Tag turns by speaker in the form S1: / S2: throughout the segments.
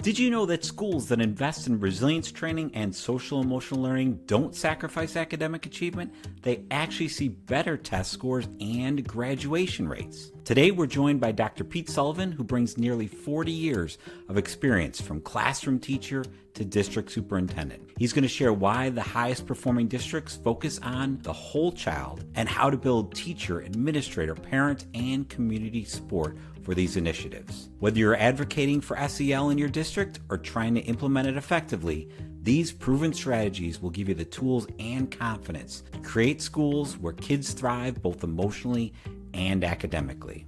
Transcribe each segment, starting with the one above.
S1: Did you know that schools that invest in resilience training and social emotional learning don't sacrifice academic achievement? They actually see better test scores and graduation rates. Today, we're joined by Dr. Pete Sullivan, who brings nearly 40 years of experience from classroom teacher to district superintendent. He's going to share why the highest performing districts focus on the whole child and how to build teacher, administrator, parent, and community support for these initiatives. Whether you're advocating for SEL in your district or trying to implement it effectively, these proven strategies will give you the tools and confidence to create schools where kids thrive both emotionally and academically.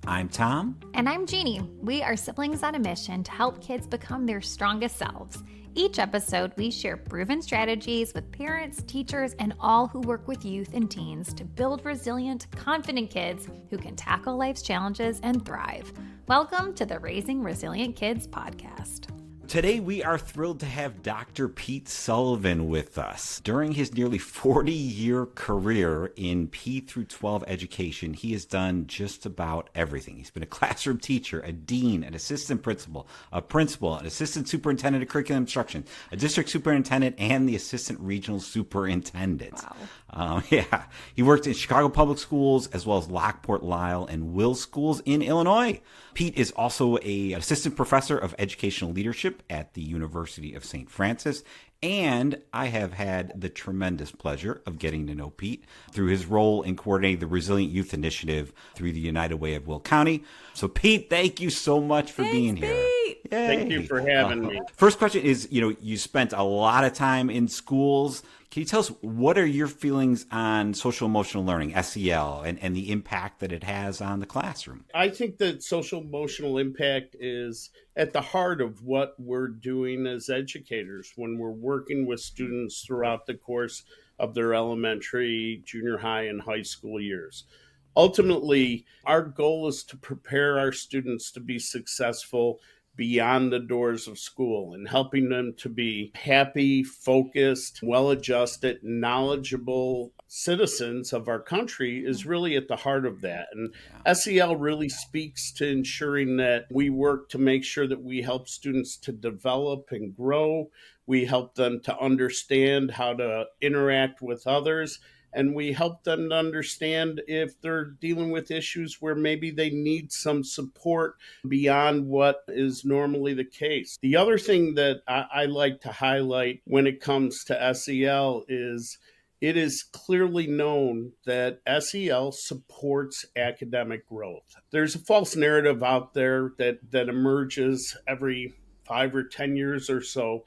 S1: I'm Tom.
S2: And I'm Jeannie. We are siblings on a mission to help kids become their strongest selves. Each episode, we share proven strategies with parents, teachers, and all who work with youth and teens to build resilient, confident kids who can tackle life's challenges and thrive. Welcome to the Raising Resilient Kids podcast.
S1: Today, we are thrilled to have Dr. Pete Sullivan with us. During his nearly 40-year career in P through 12 education, he has done just about everything. He's been a classroom teacher, a dean, an assistant principal, an assistant superintendent of curriculum instruction, a district superintendent, and the assistant regional superintendent.
S2: Wow.
S1: He worked in Chicago Public Schools as well as Lockport, Lisle, and Will Schools in Illinois. Pete is also an assistant professor of educational leadership at the University of St. Francis, and I have had the tremendous pleasure of getting to know Pete through his role in coordinating the Resilient Youth Initiative through the United Way of Will County. So, Pete, thank you so much for being here.
S2: Pete.
S1: Yay.
S3: Thank you for having me.
S1: First question is, you spent a lot of time in schools. Can you tell us what are your feelings on social emotional learning, SEL, and the impact that it has on the classroom?
S3: I think that social emotional impact is at the heart of what we're doing as educators when we're working with students throughout the course of their elementary, junior high, and high school years. Ultimately, our goal is to prepare our students to be successful beyond the doors of school and helping them to be happy, focused, well-adjusted, knowledgeable citizens of our country is really at the heart of that. And SEL really speaks to ensuring that we work to make sure that we help students to develop and grow. We help them to understand how to interact with others. And we help them to understand if they're dealing with issues where maybe they need some support beyond what is normally the case. The other thing that I like to highlight when it comes to SEL is it is clearly known that SEL supports academic growth. There's a false narrative out there that emerges every 5 or 10 years or so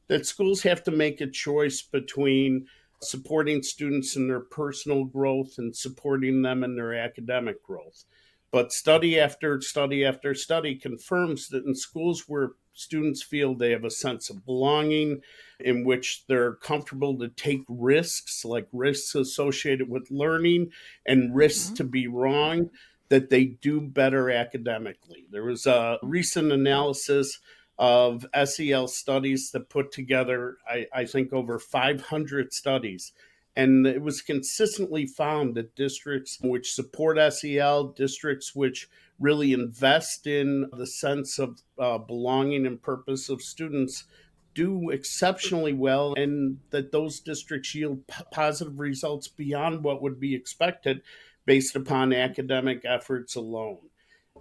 S3: that schools have to make a choice between supporting students in their personal growth and supporting them in their academic growth. But study after study after study confirms that in schools where students feel they have a sense of belonging, in which they're comfortable to take risks, like risks associated with learning and risks to be wrong, that they do better academically. There was a recent analysis of SEL studies that put together, I think, over 500 studies. And it was consistently found that districts which support SEL, districts which really invest in the sense of belonging and purpose of students, do exceptionally well, and that those districts yield positive results beyond what would be expected based upon academic efforts alone.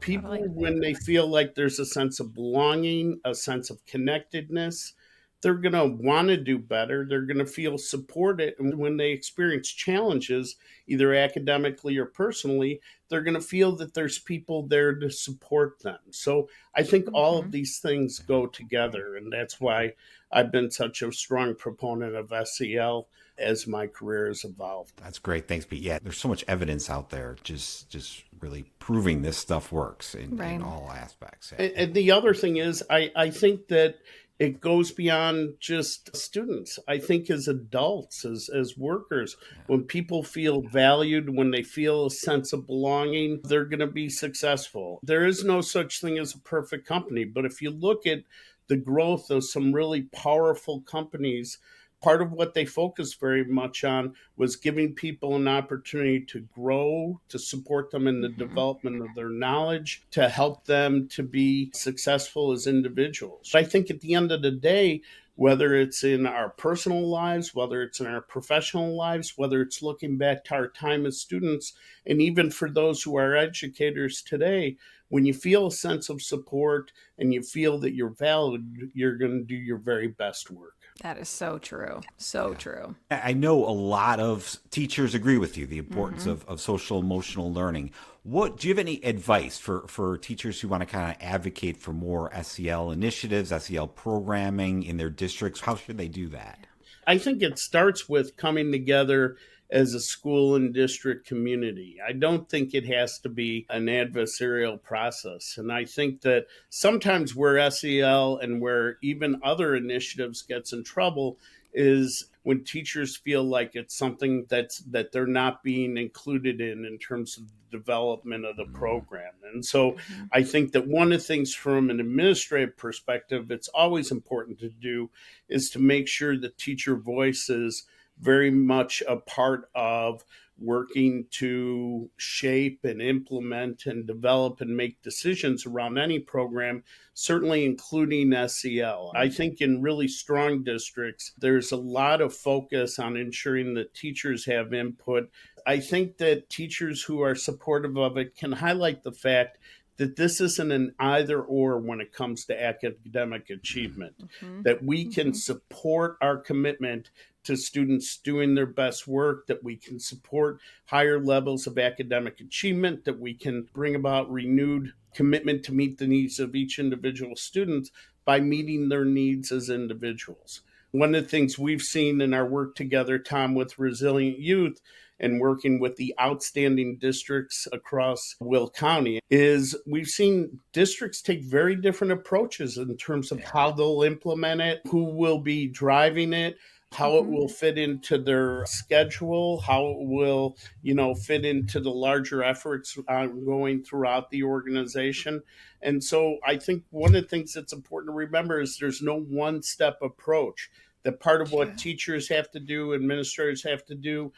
S3: People, when they feel like there's a sense of belonging, a sense of connectedness, they're going to want to do better. They're going to feel supported. And when they experience challenges, either academically or personally, they're going to feel that there's people there to support them. So I think all of these things go together. And that's why I've been such a strong proponent of SEL as my career has evolved.
S1: That's great. Thanks, Pete. Yeah, there's so much evidence out there just really proving this stuff works in all aspects. Yeah.
S3: And the other thing is, I think that it goes beyond just students. I think as adults, as workers, when people feel valued, when they feel a sense of belonging, they're going to be successful. There is no such thing as a perfect company. But if you look at the growth of some really powerful companies Part of what they focused very much on was giving people an opportunity to grow, to support them in the development of their knowledge, to help them to be successful as individuals. I think at the end of the day, whether it's in our personal lives, whether it's in our professional lives, whether it's looking back to our time as students, and even for those who are educators today, when you feel a sense of support and you feel that you're valued, you're going to do your very best work.
S4: That is so true. So true.
S1: I know a lot of teachers agree with you, the importance of social emotional learning. Do you have any advice for teachers who want to kind of advocate for more SEL initiatives, SEL programming in their districts? How should they do that?
S3: I think it starts with coming together as a school and district community. I don't think it has to be an adversarial process. And I think that sometimes where SEL and where even other initiatives gets in trouble is when teachers feel like it's something that they're not being included in terms of the development of the program. And so I think that one of the things from an administrative perspective, it's always important to do is to make sure the teacher voice is very much a part of working to shape and implement and develop and make decisions around any program, certainly including SEL. I think in really strong districts, there's a lot of focus on ensuring that teachers have input. I think that teachers who are supportive of it can highlight the fact that this isn't an either or when it comes to academic achievement, that we can support our commitment to students doing their best work, that we can support higher levels of academic achievement, that we can bring about renewed commitment to meet the needs of each individual student by meeting their needs as individuals. One of the things we've seen in our work together, Tom, with Resilient Youth and working with the outstanding districts across Will County is we've seen districts take very different approaches in terms of how they'll implement it, who will be driving it, how it will fit into their schedule, how it will, fit into the larger efforts going throughout the organization. And so I think one of the things that's important to remember is there's no one-step approach. That part of what teachers have to do, administrators have to do,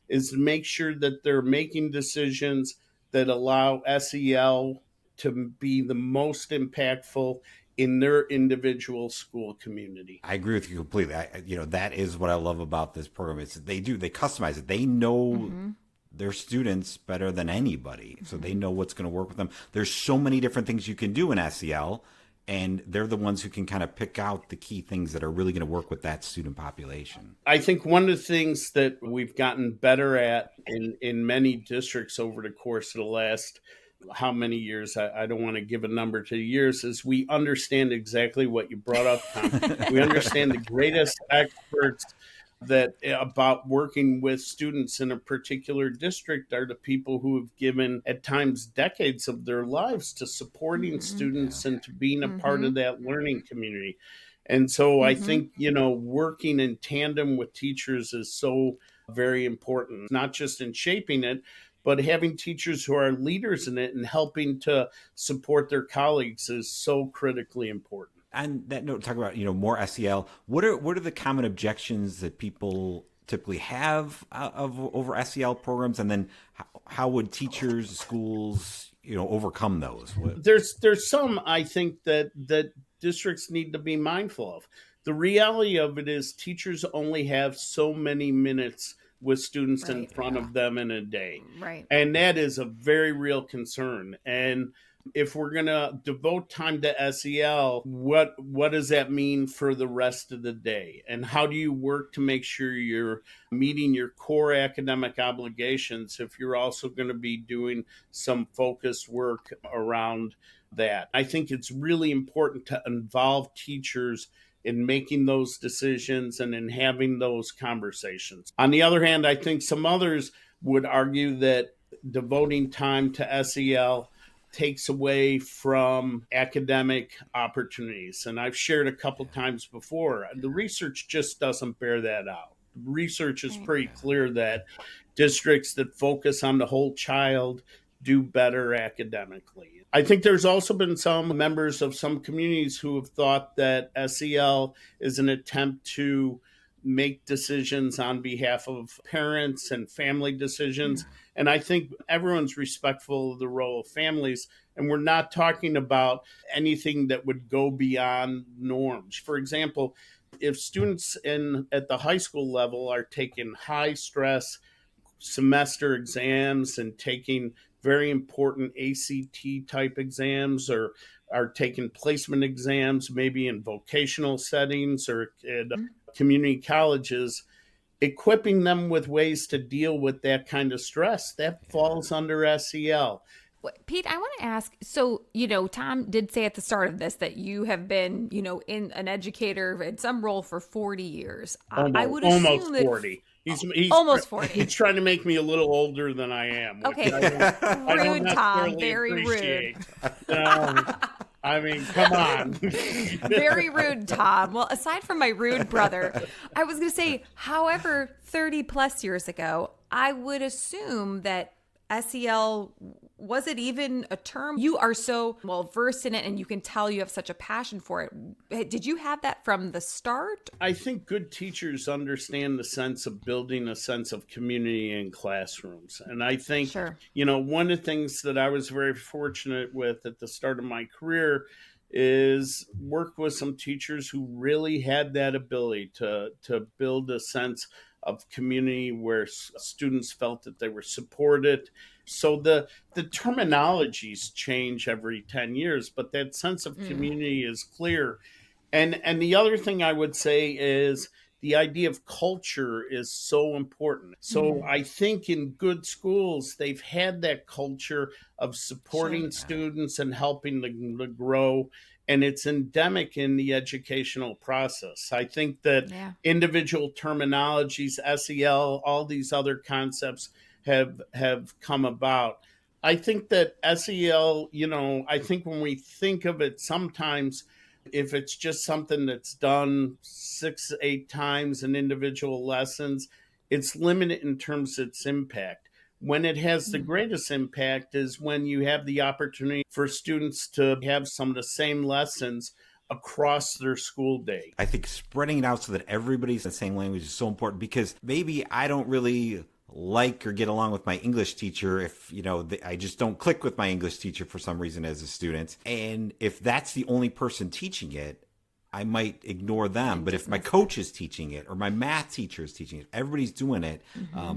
S3: is to make sure that they're making decisions that allow SEL to be the most impactful in their individual school community.
S1: I agree with you completely. That is what I love about this program. Is they customize it. They know their students better than anybody, so they know what's going to work with them. There's so many different things you can do in SEL, and they're the ones who can kind of pick out the key things that are really going to work with that student population.
S3: I think one of the things that we've gotten better at in many districts over the course of the last how many years, I don't want to give a number to years, is we understand exactly what you brought up, Tom. We understand the greatest experts about working with students in a particular district are the people who have given at times decades of their lives to supporting students and to being a part of that learning community. And so I think, working in tandem with teachers is so very important, not just in shaping it, but having teachers who are leaders in it and helping to support their colleagues is so critically important.
S1: On that note, talk about more SEL. What are the common objections that people typically have over SEL programs, and then how would teachers, schools, overcome those?
S3: There's some I think that districts need to be mindful of. The reality of it is teachers only have so many minutes with students in front of them in a day.
S4: Right.
S3: And that is a very real concern. And if we're going to devote time to SEL, what does that mean for the rest of the day? And how do you work to make sure you're meeting your core academic obligations if you're also going to be doing some focused work around that? I think it's really important to involve teachers in making those decisions and in having those conversations. On the other hand, I think some others would argue that devoting time to SEL takes away from academic opportunities. And I've shared a couple times before, the research just doesn't bear that out. Research is pretty clear that districts that focus on the whole child do better academically. I think there's also been some members of some communities who have thought that SEL is an attempt to make decisions on behalf of parents and family decisions. And I think everyone's respectful of the role of families. And we're not talking about anything that would go beyond norms. For example, if students at the high school level are taking high stress semester exams and taking very important ACT type exams, or are taking placement exams, maybe in vocational settings or at community colleges, equipping them with ways to deal with that kind of stress, that falls under SEL.
S4: Pete, I want to ask, so, Tom did say at the start of this that you have been, in an educator in some role for 40 years. I would assume
S3: almost
S4: that
S3: 40. He's
S4: almost 40.
S3: He's trying to make me a little older than I am.
S4: Okay, rude, Tom, very rude.
S3: I mean, come on.
S4: Very rude, Tom. Well, aside from my rude brother, I was going to say, however, 30 plus years ago, I would assume that SEL, was it even a term? You are so well versed in it, and you can tell you have such a passion for it. Did you have that from the start?
S3: I think good teachers understand the sense of building a sense of community in classrooms. And I think, one of the things that I was very fortunate with at the start of my career is work with some teachers who really had that ability to build a sense of community where students felt that they were supported. So the terminologies change every 10 years, but that sense of community is clear. And the other thing I would say is the idea of culture is so important. So I think in good schools, they've had that culture of supporting students and helping them to grow. And it's endemic in the educational process. I think that individual terminologies, SEL, all these other concepts have come about. I think that SEL, I think when we think of it sometimes, if it's just something that's done 6-8 times in individual lessons, it's limited in terms of its impact. When it has the greatest impact is when you have the opportunity for students to have some of the same lessons across their school day.
S1: I think spreading it out so that everybody's the same language is so important, because maybe I don't really like or get along with my English teacher if, I just don't click with my English teacher for some reason as a student. And if that's the only person teaching it, I might ignore them. But if my coach is teaching it or my math teacher is teaching it, everybody's doing it,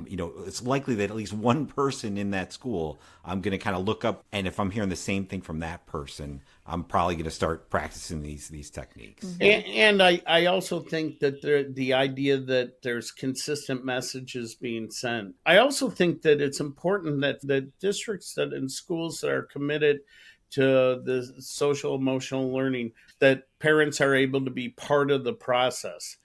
S1: it's likely that at least one person in that school, I'm going to kind of look up. And if I'm hearing the same thing from that person, I'm probably going to start practicing these techniques.
S3: And I also think that the idea that there's consistent messages being sent. I also think that it's important that the districts that in schools that are committed to the social emotional learning, that parents are able to be part of the process.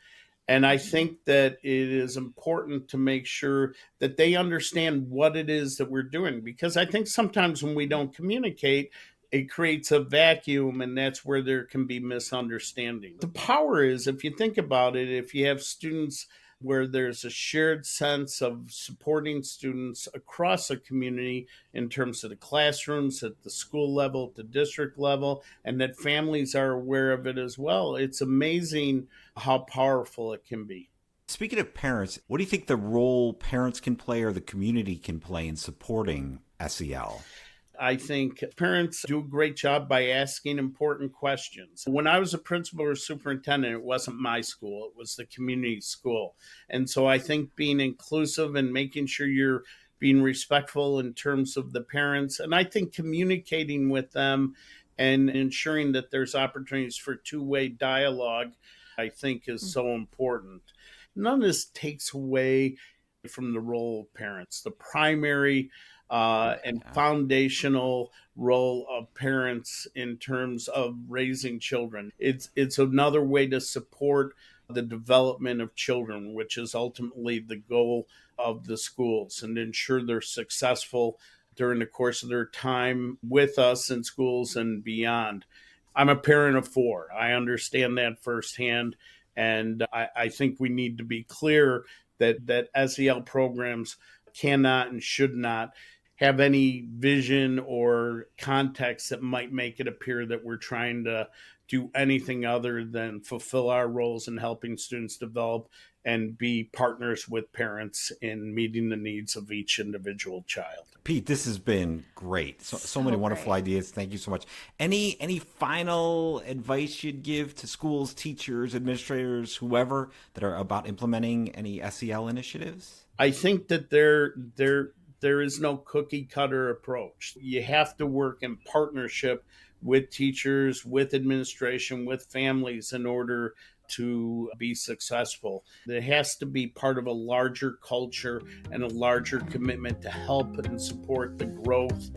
S3: And I think that it is important to make sure that they understand what it is that we're doing, because I think sometimes when we don't communicate, it creates a vacuum, and that's where there can be misunderstanding. The power is, if you think about it, if you have students where there's a shared sense of supporting students across a community in terms of the classrooms, at the school level, at the district level, and that families are aware of it as well, it's amazing how powerful it can be.
S1: Speaking of parents, what do you think the role parents can play or the community can play in supporting SEL?
S3: I think parents do a great job by asking important questions. When I was a principal or superintendent, it wasn't my school, it was the community school. And so I think being inclusive and making sure you're being respectful in terms of the parents, and I think communicating with them and ensuring that there's opportunities for two-way dialogue, I think is so important. None of this takes away from the role of parents. The primary and foundational role of parents in terms of raising children. It's another way to support the development of children, which is ultimately the goal of the schools, and ensure they're successful during the course of their time with us in schools and beyond. I'm a parent of 4. I understand that firsthand, and I think we need to be clear that SEL programs cannot and should not have any vision or context that might make it appear that we're trying to do anything other than fulfill our roles in helping students develop and be partners with parents in meeting the needs of each individual child.
S1: Pete, this has been great. So many wonderful ideas. Thank you so much. Any final advice you'd give to schools, teachers, administrators, whoever, that are about implementing any SEL initiatives?
S3: I think that there is no cookie cutter approach. You have to work in partnership with teachers, with administration, with families in order to be successful. It has to be part of a larger culture and a larger commitment to help and support the growth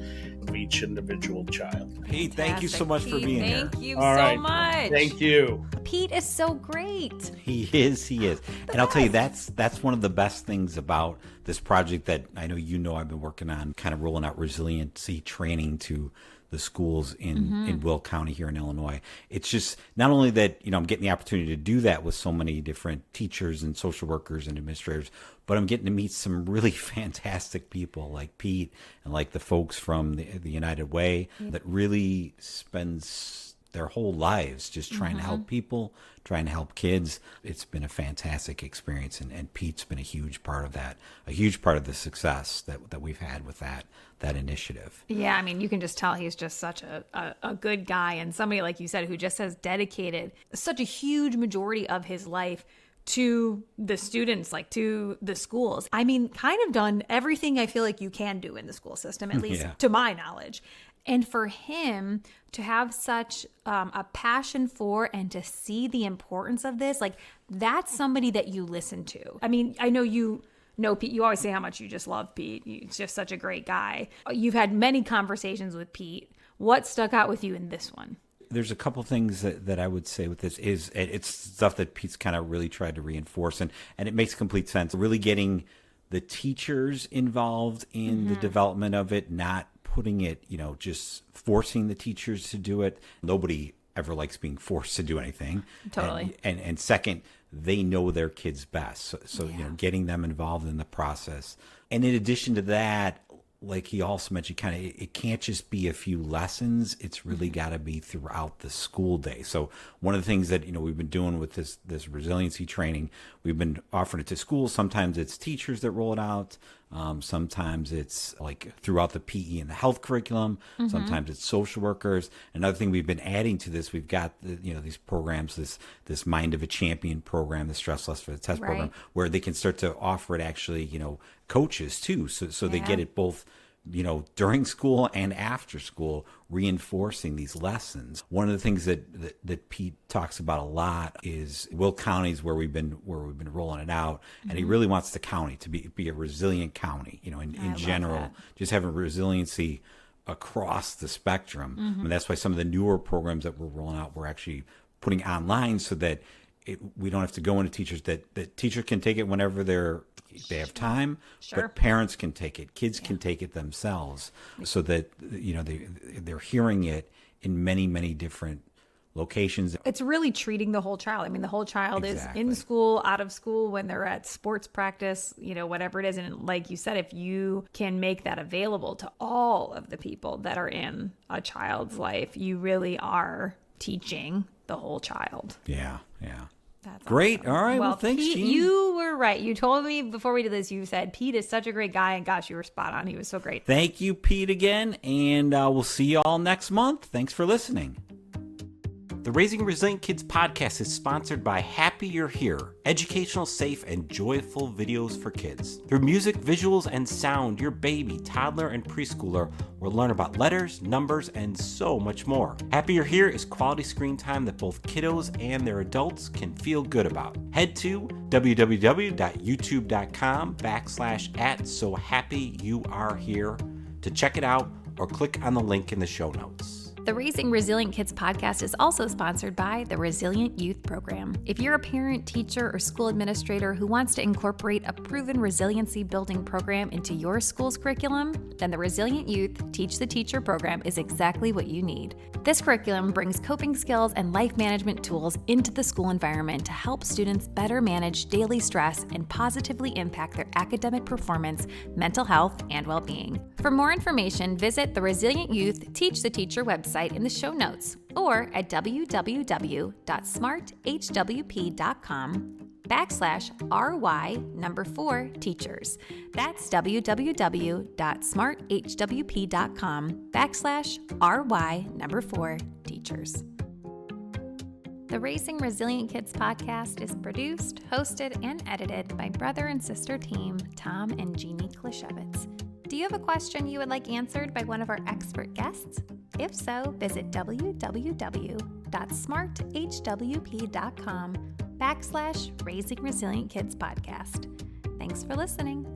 S3: of each individual child.
S1: Pete, thank you so much for being here.
S4: Thank you
S3: All
S4: so
S3: right.
S4: much.
S3: Thank you.
S2: Pete is so great.
S1: He is. And I'll tell you, that's one of the best things about this project that I know I've been working on, kind of rolling out resiliency training to the schools in Will County here in Illinois. It's just not only that, I'm getting the opportunity to do that with so many different teachers and social workers and administrators, but I'm getting to meet some really fantastic people like Pete and like the folks from the United Way that really spends their whole lives just trying to help people, trying to help kids. It's been a fantastic experience, and Pete's been a huge part of that, a huge part of the success that we've had with that initiative.
S2: Yeah, I mean, you can just tell he's just such a good guy, and somebody, like you said, who just has dedicated such a huge majority of his life to the students, like to the schools. I mean, kind of done everything I feel like you can do in the school system, at least to my knowledge. And for him to have such a passion for and to see the importance of this, like, that's somebody that you listen to. I mean, I know you know Pete. You always say how much you just love Pete. He's just such a great guy. You've had many conversations with Pete. What stuck out with you in this one?
S1: There's a couple things that I would say with this is it's stuff that Pete's kind of really tried to reinforce, and it makes complete sense. Really getting the teachers involved in the development of it, not putting it, just forcing the teachers to do it. Nobody ever likes being forced to do anything.
S2: Totally.
S1: And second, they know their kids best. So getting them involved in the process. And in addition to that, like he also mentioned, kind of, it can't just be a few lessons. It's really got to be throughout the school day. So one of the things that, we've been doing with this resiliency training, we've been offering it to schools. Sometimes it's teachers that roll it out. Sometimes it's like throughout the PE and the health curriculum. Sometimes it's social workers. Another thing we've been adding to this, we've got these programs, this Mind of a Champion program, the Stress Less for the Test program, where they can start to offer it actually, coaches too. So they get it both, during school and after school, reinforcing these lessons. One of the things that Pete talks about a lot is Will County's where we've been rolling it out, and he really wants the county to be a resilient county. In general, just having resiliency across the spectrum. And that's why some of the newer programs that we're rolling out, we're actually putting online so that we don't have to go into teachers, that teachers can take it whenever they have time, but parents can take it, kids can take it themselves, so that they're hearing it in many, many different locations.
S2: It's really treating the whole child. I mean, the whole child is in school, out of school, when they're at sports practice, whatever it is. And like you said, if you can make that available to all of the people that are in a child's life, you really are teaching the whole child.
S1: Yeah.
S2: That's
S1: great.
S2: Awesome.
S1: All right. Well, thanks,
S2: Pete,
S1: Jean.
S2: you were right. You told me before we did this, you said Pete is such a great guy, and gosh, you were spot on. He was so great.
S1: Thank you, Pete, again, and we'll see you all next month. Thanks for listening. The Raising Resilient Kids podcast is sponsored by Happy You're Here, educational, safe, and joyful videos for kids. Through music, visuals, and sound, your baby, toddler, and preschooler will learn about letters, numbers, and so much more. Happy You're Here is quality screen time that both kiddos and their adults can feel good about. Head to www.youtube.com/@SoHappyYouAreHere to check it out, or click on the link in the show notes.
S2: The Raising Resilient Kids podcast is also sponsored by the Resilient Youth Program. If you're a parent, teacher, or school administrator who wants to incorporate a proven resiliency building program into your school's curriculum, then the Resilient Youth Teach the Teacher program is exactly what you need. This curriculum brings coping skills and life management tools into the school environment to help students better manage daily stress and positively impact their academic performance, mental health, and well-being. For more information, visit the Resilient Youth Teach the Teacher website in the show notes or at www.smarthwp.com/RY4teachers. That's www.smarthwp.com/RY4teachers. The Raising Resilient Kids podcast is produced, hosted, and edited by brother and sister team Tom and Jeannie Klishevitz. Do you have a question you would like answered by one of our expert guests? If so, visit www.smarthwp.com/Raising Resilient Kids podcast. Thanks for listening.